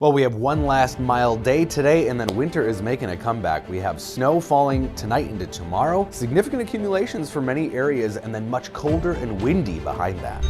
Well, we have one last mild day today, and then winter is making a comeback. We have snow falling tonight into tomorrow, significant accumulations for many areas, and then much colder and windy behind that.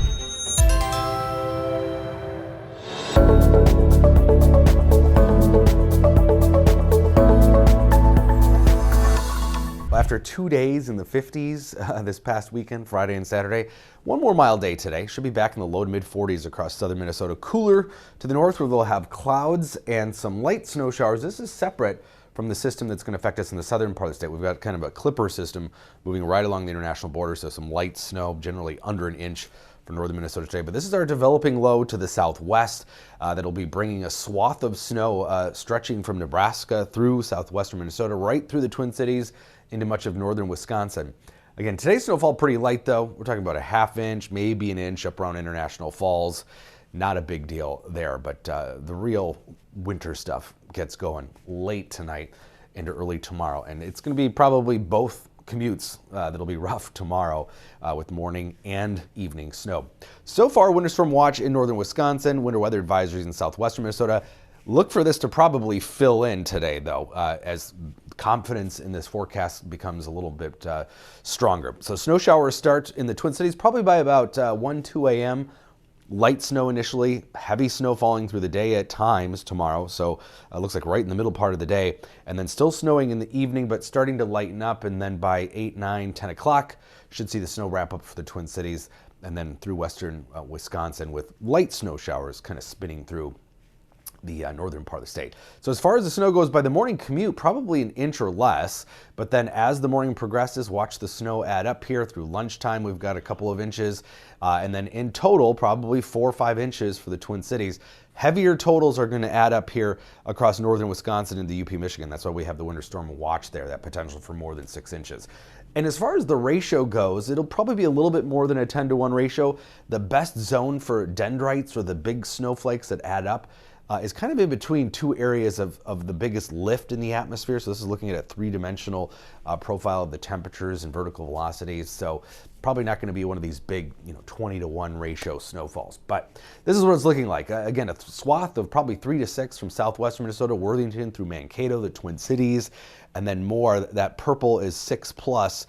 After 2 days in the 50s this past weekend, Friday and Saturday, one more mild day today. Should be back in the low to mid 40s across southern Minnesota. Cooler to the north where they'll have clouds and some light snow showers. This is separate from the system that's going to affect us in the southern part of the state. We've got kind of a clipper system moving right along the international border, so some light snow, generally under an inch for northern Minnesota today. But this is our developing low to the southwest that'll be bringing a swath of snow stretching from Nebraska through southwestern Minnesota, right through the Twin Cities, into much of northern Wisconsin. Again, today's snowfall pretty light though. We're talking about a ½ inch, maybe an inch up around International Falls. Not a big deal there, but the real winter stuff gets going late tonight into early tomorrow. And it's going to be probably both commutes that'll be rough tomorrow with morning and evening snow. So far, winter storm watch in northern Wisconsin, winter weather advisories in southwestern Minnesota. Look for this to probably fill in today, though, as confidence in this forecast becomes a little bit stronger. So snow showers start in the Twin Cities probably by about 2 a.m. Light snow initially, heavy snow falling through the day at times tomorrow. So it looks like right in the middle part of the day. And then still snowing in the evening, but starting to lighten up. And then by 8, 9, 10 o'clock, should see the snow wrap up for the Twin Cities. And then through western Wisconsin with light snow showers kind of spinning through the northern part of the state. So as far as the snow goes, by the morning commute, probably an inch or less. But then as the morning progresses, watch the snow add up here through lunchtime. We've got a couple of inches. And then in total, probably 4 or 5 inches for the Twin Cities. Heavier totals are going to add up here across northern Wisconsin and the UP Michigan. That's why we have the winter storm watch there, that potential for more than 6 inches. And as far as the ratio goes, it'll probably be a little bit more than a 10-to-1 ratio. The best zone for dendrites, or the big snowflakes that add up, is kind of in between two areas of the biggest lift in the atmosphere. So this is looking at a three-dimensional profile of the temperatures and vertical velocities. So probably not going to be one of these big, 20-to-1 ratio snowfalls. But this is what it's looking like. Again, a swath of probably 3 to 6 from southwestern Minnesota, Worthington through Mankato, the Twin Cities, and then more. That purple is 6+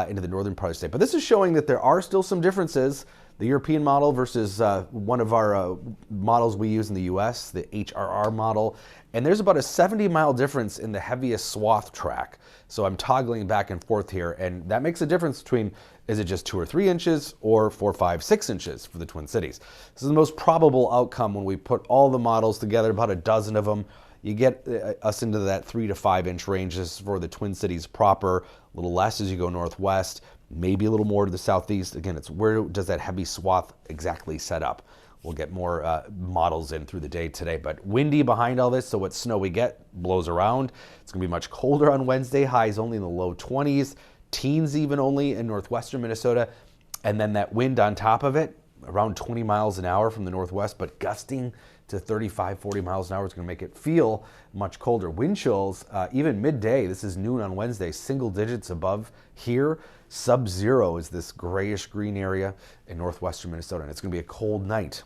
into the northern part of the state. But this is showing that there are still some differences. The European model versus one of our models we use in the US, the HRR model. And there's about a 70-mile difference in the heaviest swath track. So I'm toggling back and forth here, and that makes a difference between, is it just 2 or 3 inches or 4, 5, 6 inches for the Twin Cities. This is the most probable outcome when we put all the models together, about a dozen of them. You get us into that 3 to 5 inch ranges for the Twin Cities proper, a little less as you go northwest, maybe a little more to the southeast. Again, it's where does that heavy swath exactly set up? We'll get more models in through the day today, but windy behind all this, so what snow we get blows around. It's going to be much colder on Wednesday, highs only in the low 20s, teens even only in northwestern Minnesota, and then that wind on top of it, around 20 miles an hour from the northwest, but gusting to 35, 40 miles an hour is going to make it feel much colder. Wind chills, even midday, this is noon on Wednesday, single digits above here. Sub-zero is this grayish green area in northwestern Minnesota, and it's going to be a cold night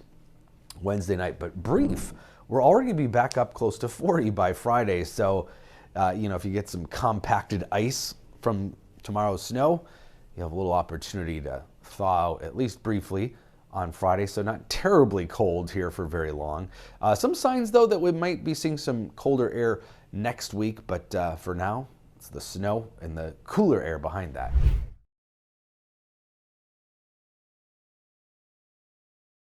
Wednesday night, but brief. We're already going to be back up close to 40 by Friday, so if you get some compacted ice from tomorrow's snow, you have a little opportunity to thaw out at least briefly on Friday, so not terribly cold here for very long. Some signs, though, that we might be seeing some colder air next week, but for now, it's the snow and the cooler air behind that.